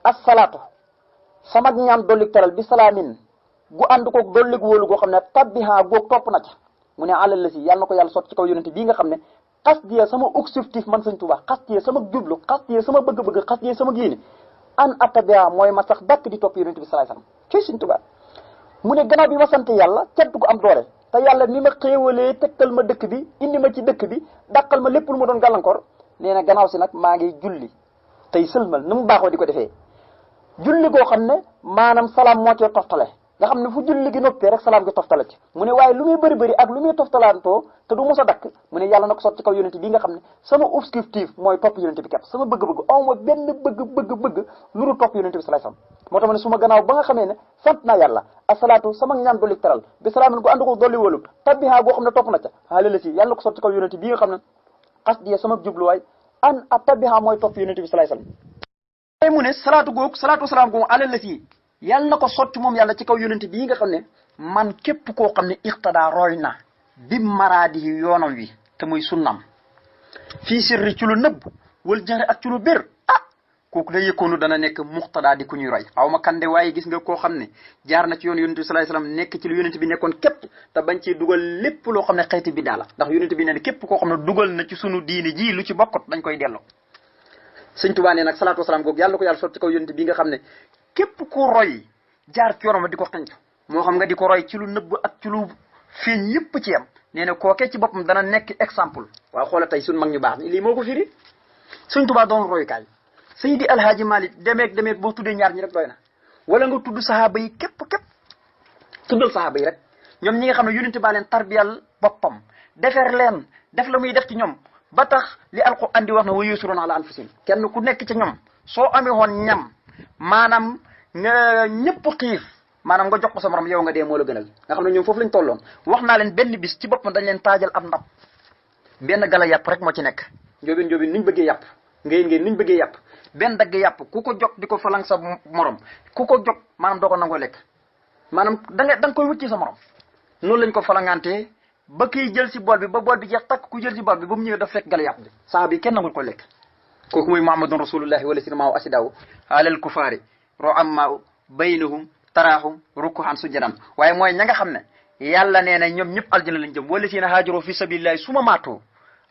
assalaatu sama ñaan dollik teral bi salaamin gu ànd koog dollik wóolu goo xam ne tabiha goog topp na ca mu ne ala allati yàlla na ko yàlla sotti ci kaw yonente bii nga xam ne qasdi sama objectif man Sëñ Tuubaa qasdi sama jublu qasdi sama bëgg-bëgg qasdi sama yéene an atabia mooy ma sax dàkk di topp yonente bi sallallahu alayhi wasallam ci Sëñ Tuubaa mu ne gannaaw bi ma sante yàlla cant gu am doole te yàlla mi ma xéewalee tegtal ma dëkk bi indi ma ci dëkk bi dàqal ma lépp lu ma doon gàllankoor nee na gannaaw si nag maa ngi julli tey sëlmal ni mu baaxoo di ko defee julli goo xam ne maanaam salaam moo cee toftale nga xam ne fu julli gi noppee rek salaam gi toftale ci mu ne waaye lu muy bëri ak lu muy toftalaantoo te du mos a dakk mu ne yàlla na ko sotti ci kaw yonente bi nga xam ne sama objectif mooy topp yonente bi képp sama bëgg-bëgg awma benn bëgg lu dul topp yonente bi sallallahu alayhi wasallam moo tax ma ne su ma gannaaw ba nga xamee ne sant naa yàlla asalaatu sama ñaan dolli teral bi salaamin ko ànd ko dolli wóolu tabiha goo xam ne topp na ca xaale la si yàlla na ko sotti ci kaw yonente bi nga xam ne xas diye sama jubluwaay an a tabiha mooy topp yonente bi sallallahu alayhi wasallam mu ne salaatu salaam googu alal la si yàlla na ko sotti moom yàlla ci kaw yonente bii nga xam ne man képp koo xam ne iqtada roy na bi maraadi yi yoonam wi te muy sunnam fii sirri ci lu nëbb wal jahri ak ci lu bér kooku day yëkkoonu dana nekk muxtadaa di ku ñuy roy xaw ma kande waaye gis nga koo xam ne jaar na ci yoon yonent bi sallallahu alayhi wasallam nekk ci lu yonent bi nekkoon képp te bañ ci dugal lépp loo xam ne xeeti bi daala ndax yonent bi ne képp koo xam ne dugal na ci sunu diini ji lu ci bokkut dañ koy delloo sëñ Tuubaa ne nag salaatu wasalaam googu yàlla ko yàlla sotti ci kaw yonent bi nga xam ne képp ku roy jaar ci yoonam di ko xenc moo xam nga di ko roy ci lu nëbb ak ci lu feeñ yëpp ci yam nee na kookee ci boppam dana nekk exemple waaw xoola tey suñ mag ñu baax lii moo ko firi sëñ Tuubaa doon royukaay Seydi Alhaaji Malik demeet boo tuddee ñaar ñi rek doy na wala nga tudd sahaaba yi képp tuddal sahaaba yi rek ñoom ñi nga xam ne yonent baa leen tarbiyal boppam defar leen def la muy def ci ñoom ba tax li alquran di wax na wa yusiruuna ala anfusihim kenn ku nekk ci ñoom soo amee woon ñam maanaam nga ñëpp xiif maanaam nga jox ko sa morom yow nga dee moo la gënal nga xam ne ñoom foofu lañ tolloon wax naa leen benn bis ci boppam dañ leen taajal ab ndab benn gala yàpp rek moo ci nekk njóobin nuñ bëggee yàpp ngeen nuñ bëggee yàpp benn dagg yàpp ku ko jog di ko falang sa morom ku ko jog maanaam doo ko nangoo lekk maanaam da nga koy wut ci sa morom noonu lañ ko falangantee ba kiy jël si bool bi ba bool bi jeex takk ku jël si bool bi ba mu ñëwee daf fekk gala yàpp bi sahaaba yi kenn nangul ko lekk kooku muy muhammadun rasulullahi wala sina maaw asidaw alal kufaari ro am maaw baynahum taraaxum rukkuhan sujjadan waaye mooy ña nga xam ne yàlla nee na ñoom ñëpp aljana lañ jëm wala sina haajaro fi sabilillahi suma maatoo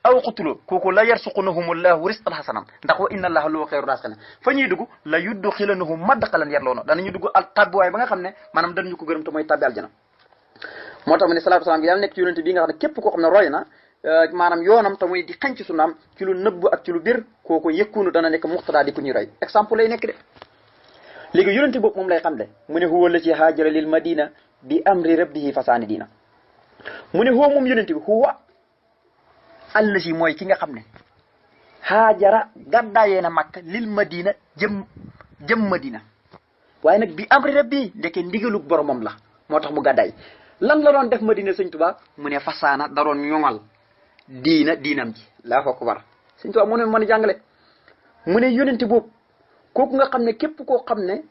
aw xutuloo kooku la yarsuqunahumullahu risqan hasanan ndax wa inna allaha lahu xayru raasiqiin fa ñuy dugg la yudxilanahum madxalan yarlawna danañu dugg al tabbiwaay ba nga xam ne maanaam danañu ko gërëm te mooy tabbi aljana moo tax mu ne salaatu salaam yàlla nekk ci yonente bi nga xam ne képp koo xam ne roy na maanaam yoonam te muy di xenc ci sunnaam ci lu nëbb ak ci lu bir kooku yëkkunu dana nekk muxtadaa di ku ñuy roy exemple lay nekk de léegi yonente boobu moom lay xam de mu ne huwa allati haajara lil madina bi amri rabbihi fasaani diina mu ne huwa moom yonente bi huwa allati mooy ki nga xam ne haajara gàddaayee na Makka lil madina jëm madina waaye nag bi amri rabbi ndeke ndigalug boromam la moo tax mu gàddaay lan la doon def madina sëñ Tuubaa mu ne fasaana da doon ñoŋal diinam ji laa fa ko war sëñ Tuubaa mu ne mën a jàngale mu ne yonente boobu kooku nga xam ne képp koo xam ne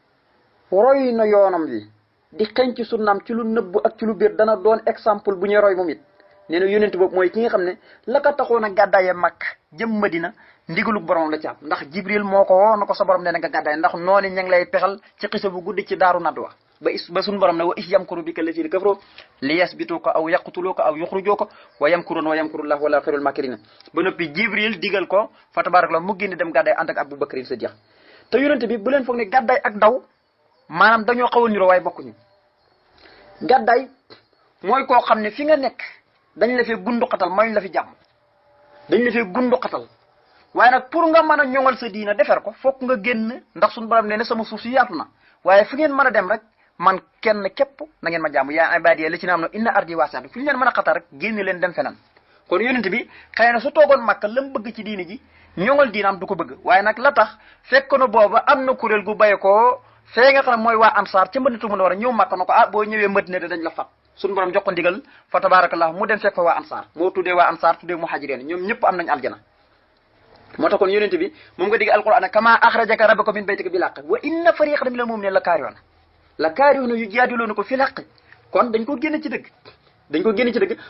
roy na yoonam bi di xeeñ ci sunnaam ci lu nëbb ak ci lu biir dana doon exemple bu ñuy roy moom it nee na yonent boobu mooy ki nga xam ne la ko taxoon a gàddaaye Makka jëm Madina ndigalug boromam la ci am ndax Jibril moo ko woo na ko sa borom nee na nga gàddaay ndax noonu ña ngi lay pexal ci xisa bu guddi ci daaru nadwa ba suñu borom ne wa is yamkuru bika llaziina kafaru li yasbituuka aw yaqtuluuka aw yuxrijuuka wa yamkuruuna wa yamkurullahu wallaahu xayrul maakiriin ba noppi Jibril digal ko fa tabarakallah mu génn dem gàddaay ànd ak Abu Bakrin Sadiq te yonent bi bu leen foog ne gàddaay ak daw maanaam dañoo xaw a niroo waaye bokkuñu gàddaay mooy koo xam ne fi nga nekk dañ la fee gundu xatal mayuñ la fi jàmm dañ la fee gundu xatal waaye nag pour nga mën a ñoŋal sa diina defar ko fokk nga génn ndax suñu borom nee na sama suuf si yaatu na waaye fu ngeen mën a dem rek man kenn képp na ngeen ma jàmm yaa ibaadiya la ci na am na inna ardi waasi'atun fu ñu leen mën a xatal rek génn leen dem feneen kon yonent bi xëy na su toogoon Makka la mu bëgg ci diini ji ñoŋal diinaam du ko bëgg waaye nag la tax fekk na booba am na kuréel gu bay ko fee nga xam ne mooy waa Ansaar ca Madinatu Munawwara ñëw Makka na ko boo ñëwee Madina de dañ la fat suñu borom jox ko ndigal fa tabarakallah mu dem fekk fa waa Ansaar moo tuddee waa Ansaar tuddee muhajirin ñoom ñëpp am nañ aljana moo tax kon yonent bi moom nga digg alquran kama akhrajaka rabbuka min baytika bil haqqi wa inna fariqan minal mu'minina la kaarihuuna yujaadiluunaka fil haqqi kon dañ ko génne ci dëgg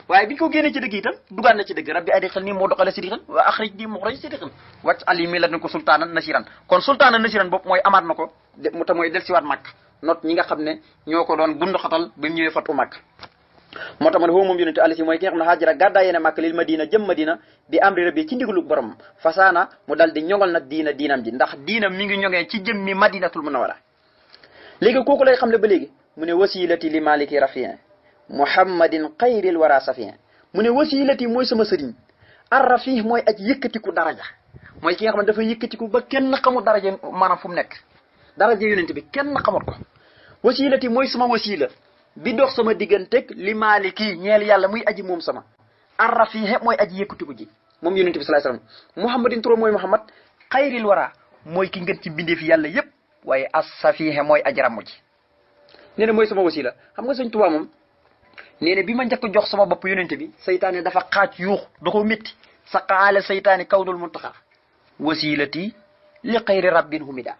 waaye biñ ko génne ci dëgg itam dugaan na ci dëgg rabbi adxilnii mudxala sidqin wa axrijnii muxraja sidqin waj'al min ladunka sultaanan nasiiran kon sultaanan nasiiran bopp mooy amaat na ko te mooy del siwaat Makka not ñi nga xam ne ñoo ko doon bundu xatal bi mu ñëwee fatu Makka moo tax man foofu moom yonente alisi mooy ki nga xam ne haajara gàddaayee na Makka lil madina jëm madina bi amri rabbi ci ndigalu borom fasaana mu dal di ñoŋal nag diinam ji ndax diinam mi ngi ñoŋee ci jëmmi madinatul munawwara léegi kooku lay xam ne ba léegi mu ne wasilati li maliki rafien muhammadin xayril wara safien mu ne wasilati mooy sama sëriñ ar rafih mooy aj yëkkatiku daraja mooy ki nga xam ne dafa yëkkatiku ba kenn xamul daraja maanaam fu mu nekk daraja yonent bi kenn xamul ko wasilati mooy sama wasila bi dox sama digganteeg li maliki ñeel yàlla muy aji moom sama ar rafih mooy aji yëkkatiku ji moom yonent bi sallallahu alayhi wasallam muhammadin turo mooy muhammad xayril wara mooy ki ngeen ci bindee fi yàlla yépp waaye as safihe mooy aji ramu ji nee na mooy sama wasila xam nga sëñ Tuubaa moom nee na bi ma njëkk jox sama bopp yonente bi saytaane dafa xaaj yuux da ko métti sa qaala saytaani kawnul muntaxa wasilati li xayri rabbin humida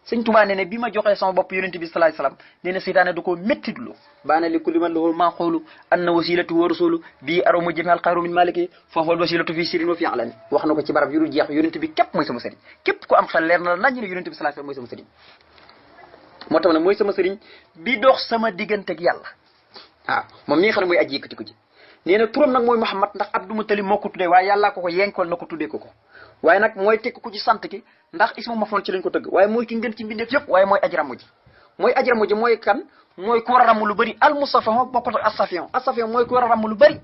sëñ Tuubaa nee ne bi ma joxee sama bopp yonent bi sallallahu alayhi wasallam nee na seytaane da koo méttitlu baana li kulli man lahu maa xoolu anna wasilatu wa rasulu bii aromu jëme alxayru min maliki foofu wal wasilatu fii sirin wa fii alani wax na ko ci barab yu dul jeex yonent bi képp mooy sama sëriñ képp ku am xel leer na la nañ ne yonent bi sallallahu alayhi wasallam mooy sama sëriñ moo tax ne mooy sama sëriñ bi dox sama diggante ak yàlla waaw moom mi nga xam ne mooy aji yëkkati ko ji nee na turam nag mooy Muhammad ndax Abdou Moutalib moo ko tuddee waaye yàllaa ko yenkol na ko tuddee ko waaye nag mooy tekk ku ci sant ki ndax ismu mafoon ci lañ ko tëgg waaye mooy ki ngeen ci mbindeef yëpp waaye mooy ajramu ji mooy kan mooy ku war a ramm lu bëri al mustafa bokkut ak asafion mooy ku war a ramm lu bëri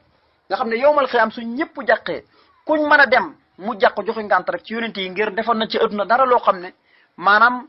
nga xam ne yowmal xiyaam su ñëpp jàqee kuñ mën a dem mu jàq joxe ngànt rek ci yonent yi ngir defoon na ci adduna dara loo xam ne maanaam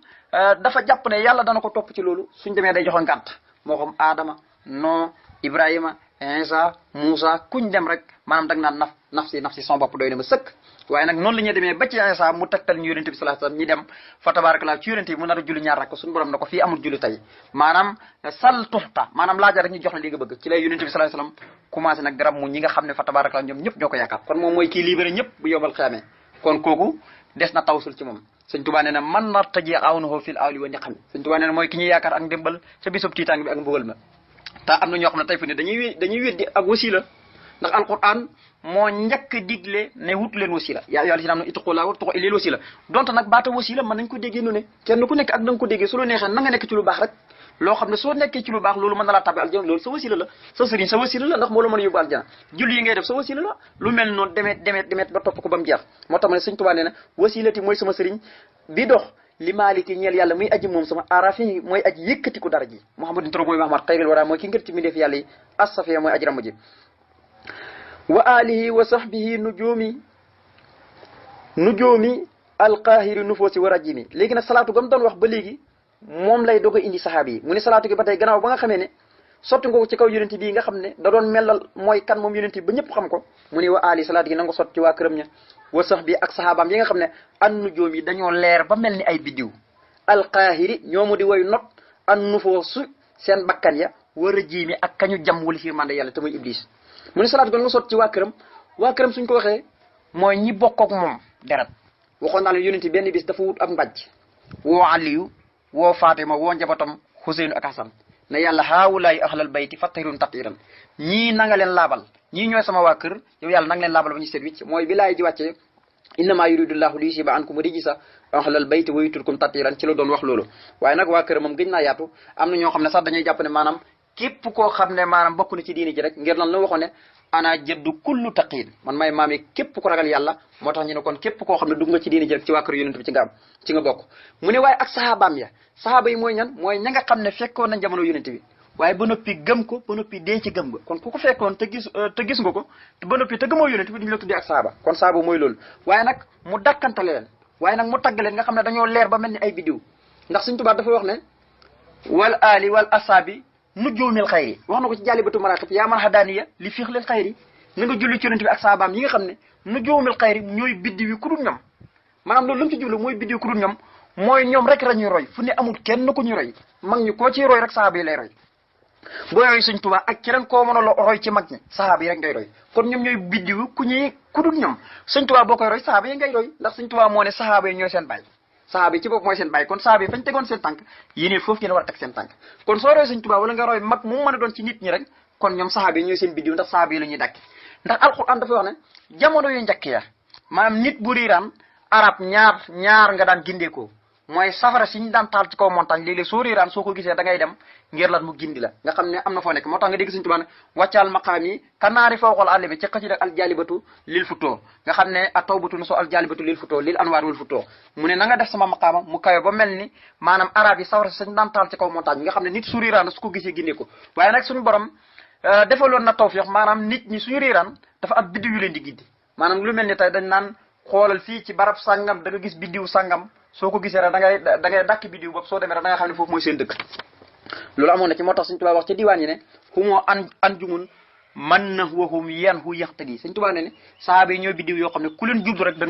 dafa jàpp ne yàlla dana ko topp ci loolu suñ demee day joxe ngànt moo xam Adama Noo Ibrahima Insa Moussa kuñ dem rek maanaam dag naan naf si son bopp doy na ma sëkk waaye nag noonu la ñuy demee ba ci Insa mu tegtal ñu yonente bi sallallahu alayhi wasallam ñi dem fa tabarakallah ci yonente bi mu nar a julli ñaar rakk suñu borom na ko fii amul julli tey maanaam sal tuxta maanaam laaja rek ñu jox la li nga bëgg ci lay yonente bi sallallahu alayhi wasallam commencé nag garab mu ñi nga xam ne fa tabarakallah ñoom ñëpp ñoo ko yaakaar kon moom mooy kii libéré ñëpp bu yombal xeamee kon kooku des na tawsul ci moom sëñ Tuubaa nee na man nar taji awnahu fil awli wa niqam sëñ Tuubaa nee na mooy ki ñuy yaakaar ak ndimbal ca bisub tiitaang bi ak mbugal ma te am na ñoo xam ne tey fu ne dañuy weddi ak wasila ndax alquran moo njëkk digle ne wut leen wasila yaa yàlla si naam ne ittaqullah wattaqu ilal wasila donte nag baata wasila mën nañ ko déggee nu ne kenn ku nekk ak da nga ko déggee su la neexee na nga nekk ci lu baax rek loo xam ne soo nekkee ci lu baax loolu mën na laa tàbbi aljana loolu sa wasila la sa sëriñ sa wasila la ndax moo la mën a yóbbu aljana julli yi ngay def sa wasila la lu mel noonu demet ba topp ko ba mu jeex moo tax ma ne sëñ Tuubaa nee na wasilati mooy sama sëriñ bi dox li maaliki ñeel yàlla muy aji moom sama arafi mooy aji yëkkati ko dara ji Muhammadun toro mooy Muhammad xayril wara mooy ki ngër ci mi def yàlla yi assafiya mooy aji ramu ji wa alihi wa sahbihi nujoomi alqaahiri nufoosi wa rajimi léegi nag salaatu gam doon wax ba léegi moom lay doog a indi saxaaba yi mu ne salaatu gi ba tey gannaaw ba nga xamee ne sotti nga ko ci kaw yonent bii nga xam ne da doon mellal mooy kan moom yonent bi ba ñëpp xam ko mu ne wa ali salaatu gi na nga ko sotti ci waa këram ña wa sax bi ak saxaabaam yi nga xam ne an nujoom yi dañoo leer ba mel ni ay biddiw alqaahiri ñoomu di woy not an nufoosu seen bakkan ya war a jiimi ak kañu jam wala firmande yàlla te muy iblis mu ne salaatu gi na nga sotti ci waa këram suñ ko waxee mooy ñi bokk ak moom deret waxoon naa leen yonent benn bis dafa wut ab mbàjj woo Aliyu woo Fatima woo njabatam Xuseynu ak Hasan ne yàlla haawulaay ahlal bayti fattahirun tatiran ñii na nga leen laabal ñii ñooy sama waa kër yow yàlla na nga leen laabal ba ñu seet wicc mooy bi laay ji wàccee innama yuridullahu li yusiba ankum rijsa ahlal bayti wa yutrukum tatiran ci la doon wax loolu waaye nag waa kër moom gëj naa yaatu am na ñoo xam ne sax dañuy jàpp ne maanaam képp koo xam ne maanaam bokk na ci diini ji rek ngir lan la waxoon ne ana jëddu kullu taqiin man may maam yi képp ku ragal yàlla moo tax ñu ne kon képp koo xam ne dugg nga ci diini ji rek ci waa kër yonent bi ci nga bokk mu ne waaye ak saxaabaam ya saxaaba yi mooy ñan mooy ña nga xam ne fekkoon nañ jamono yonent bi waaye ba noppi gëm ko ba noppi dee ci gëm nga kon ku ko fekkoon te gis nga ko ba noppi te gëmoo yonent bi duñu la tuddee ak saxaaba kon saxaaba mooy loolu waaye nag mu dakkantale leen waaye nag mu tagg leen nga xam ne dañoo leer ba mel ni ay biddiw ndax Sëñ Tuubaa dafa wax ne wal ali wal asaabi nujuumil xayri wax na ko ci jaalibatu maraqib yaa man hadaaniya li fiixlil xayri na nga julli ci yonent bi ak saabaam yi nga xam ne nujuumil xayri ñooy biddiw yi ku dul ñoom maanaam loolu lu mu ci jublu mooy biddiw ku dul ñoom mooy ñoom rek la ñuy roy fu ne amul kenn ku ñu roy mag ñi koo ciy roy rek sahaaba yi lay roy boo roy Sëñ Tuubaa ak keneen koo mën a roy ci mag ñi sahaaba yi rek ngay roy kon ñoom ñooy biddiw ku dul ñoom Sëñ Tuubaa boo koy roy sahaaba yi ngay roy ndax Sëñ Tuubaa moo ne sahaaba yi ñooy seen baay sahaaba yi ci bopp mooy seen baay kon sahaaba yi fañ tegoon seen tànk yéen foofu ngeen war a teg seen tànk kon soo roy Sëñ Tuubaa wala nga roy mag mu mën a doon ci nit ñi rek kon ñoom sahaaba yi ñooy seen biddiw ndax sahaaba yi la ñuy dàkk ndax alquran dafa wax ne jamono yu njëkk ya maanaam nit bu riiraan arab ñaar nga daan gindeekoo mooy safara si ñu daan taal ci kaw montagne léeg-léeg soo riiraan soo ko gisee da ngay dem ngir lan mu gindi la nga xam ne am na foo nekk moo tax nga dégg Sëñ Tuubaa ne wàccaal maqaam yi kanaari fawqal àll bi ci xëcc rek aljalibatu lil futoo nga xam ne a tawbatu na soo aljalibatu lil futoo lil anwaar wal futoo mu ne na nga def sama maqaama mu kawe ba mel ni maanaam arab yi safara si ñu daan taal ci kaw montagne bi nga xam ne nit su riiraan su ko gisee gindee ko waaye nag suñu borom defaloon na tawfiix maanaam nit ñi suñu riiraan dafa am biddiw yu leen di gindi maanaam lu mel ni tey dañ naan xoolal fii ci barab sàngam da nga gis biddiw sàngam soo ko gisee rek da ngay dàkk biddiw boobu soo demee rek da nga xam ne foofu mooy seen dëkk loolu amoon na ci moo tax Sëñ Tuubaa wax ca diwaan yi ne xumoo an jumun man na waxum yan hu yaxtadi Sëñ Tuubaa ne sahaaba yi ñooy biddiw yoo xam ne ku leen jublu rek da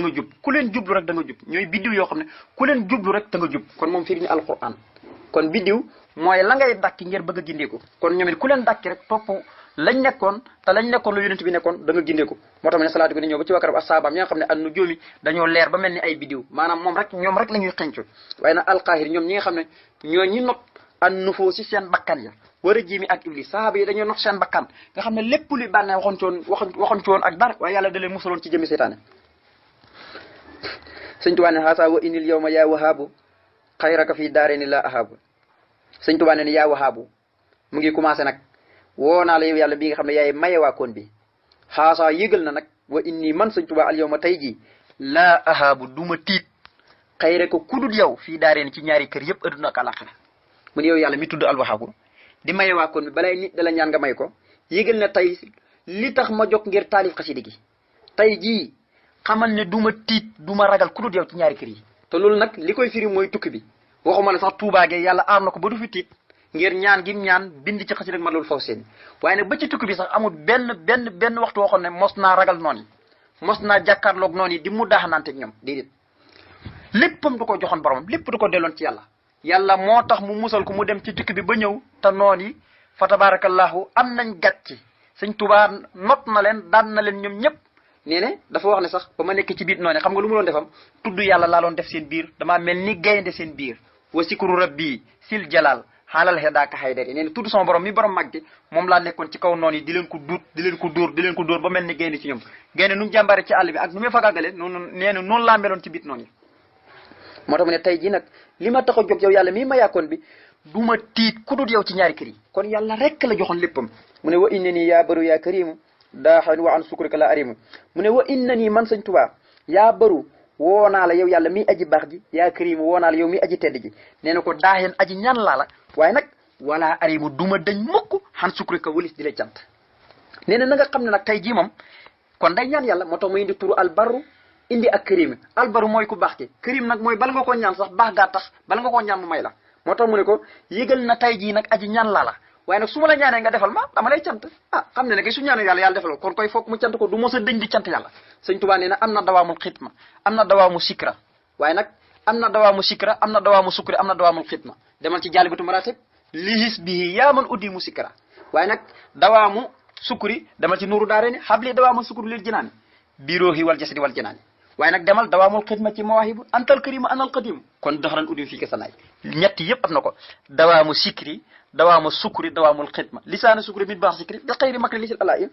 nga jub ku leen jublu rek da nga jub ñooy biddiw yoo xam ne ku leen jublu rek da nga jub kon moom firi ni alquran kon biddiw mooy la ngay dàkki ngir bëgg a gindeeku kon ñoom it ku leen dàkki rek topp lañ nekkoon te lañ nekkoon lu yonent bi nekkoon da nga gindeeku moo tax mu ne salaatu gi ne ñëw ba ci wakkarab asaabaam ñi nga xam ne an nu jóomi dañoo leer ba mel ni ay bidiw maanaam ñoom rek la ñuy xencu waaye nag alqaahir ñoom ñi nga xam ne ñoo ñi not an nufoo si seen bakkan ya war a jiimi ak iblis sahaaba yi dañoo not seen bakkan nga xam ne lépp luy bànnee waxoon ci woon ak dara waaye yàlla da leen musaloon ci jëmi seytaane sëñ Tuubaa ne xaasa wa inil yow ma yaa wahaabu xayraka fii daareni la ahaabu sëñ Tuubaa ne ni yaa wahaabu mu ngi commencé nag woo naa la yow yàlla bi nga xam ne yaay maye waa koon bi xaasa yëgal na nag wa inni man sëñ Tuubaa al yow ma tey jii laa ahaabu du ma tiit xayra ko kudut yow fii daareni ci ñaari kër yëpp adduna ak àlaxira mu ne yow yàlla mi tudd al wahaabu di maye waa koon bi balay nit dala ñaan nga may ko yëgal na tey li tax ma jóg ngir taalif xasida gi tey jii xamal ne du ma tiit du ma ragal ku dul yow ci ñaari kër yi te loolu nag li koy firi mooy tukki bi waxuma la sax tuubaagee yàlla aar na ko ba du fi tiit ngir ñaan gi ñaan bind ci xasida ak ma loolu faw seen waaye nag ba ci tukki bi sax amul benn waxtu waxoon ne mos naa ragal noonu yi mos naa jàkkaarloog noonu yi di mu daaxanaante ak ñoom déedéet léppam du ko joxoon boromam lépp du ko delloon ci yàlla moo tax mu musal ko mu dem ci tukki bi ba ñëw te noonu yi fa tabarakallahu am nañ gàcc sëñ Tuubaa not na leen daan na leen ñoom ñëpp nee ne dafa wax ne sax ba ma nekk ci biir noonu xam nga lu mu doon defam tudd yàlla laa doon def seen biir damaa mel ni gaynde seen biir wa sikru rabbi sil jalal xaalal xedaaka xaydari nee ne tudd sama borom mi borom mag gi moom laa nekkoon ci kaw noonu yi di leen ko duut di leen ko dóor ba mel ni gaynde ci ñoom gaynde nu mu jàmbaare ci àll bi ak nu muy fagaagale noonu nee na noonu laa meloon ci biir noonu yi moo tax mu ne tey jii nag li ma tax a jóg yow yàlla mii ma yàkkoon bi du ma tiit ku dul yow ci ñaari kër yi kon yàlla rek la joxoon léppam mu ne wa inna nii yaa baru yaa karimu daaxan wa an sukrika la arimu mu ne wa inna nii man sëñ Tuubaa yaa baru woo naa la yow yàlla mi aji baax ji yaa karimu woo naa la yow mi aji tedd ji nee na ko daaxeen aji ñaan laa la waaye nag wala arimu du ma dañ mukk xan sukrika walis di la cant nee na nga xam ne nag tey jii moom kon day ñaan yàlla moo tax mu indi turu albarru indi ak karim albaru mooy ku baax ki karim nag mooy bala nga koo ñaan sax baax gaa tax bala nga koo ñaan mu may la moo tax mu ne ko yëgal na tey jii nag aji ñaan laa la waaye nag su ma la ñaanee nga defal ma dama lay cant xam ne ne kay su ñaanee yàlla defal ko kon koy foog mu cant ko du mos a dëñ di cant yàlla sëñ Tuubaa nee na am na dawaamul xitma am na dawaamu sikra waaye nag am na dawaamu sikra am na dawaamu sukri am na dawaamul xitma demal ci jaalibatu maratib lihis bihi yaa man uddi mu sikra waaye nag dawaamu sukri demal ci nuuru daare ni xabli dawaamu sukri lil jinaani biiroohi wal jasadi wal jinaani waaye nag demal dawaamul xidma ci mawaahibu antal karimu anal qadim kon doxaran uddim fii ka sanaay ñett yëpp am na ko dawaamu sikri dawaamu sukri dawaamul xidma lisaana sukri min baax sikri bi xayri makri lisil alaay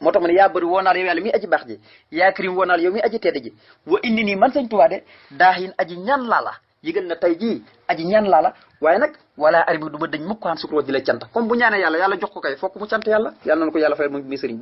moo tax ma ne yaa bëri woo naal yow yàlla mi aji baax ji yaa karim woo naal yow mi aji tedd ji wa indi nii man sëñ Tuubaa de daahin aji ñaan laa la yëgal na tey jii aji ñaan laa la waaye nag wala aribi du ma dañ mukk xaan sukri wa di la cant comme bu ñaanee yàlla jox ko kay fokk mu cant yàlla na ko yàlla fay mu sëriñ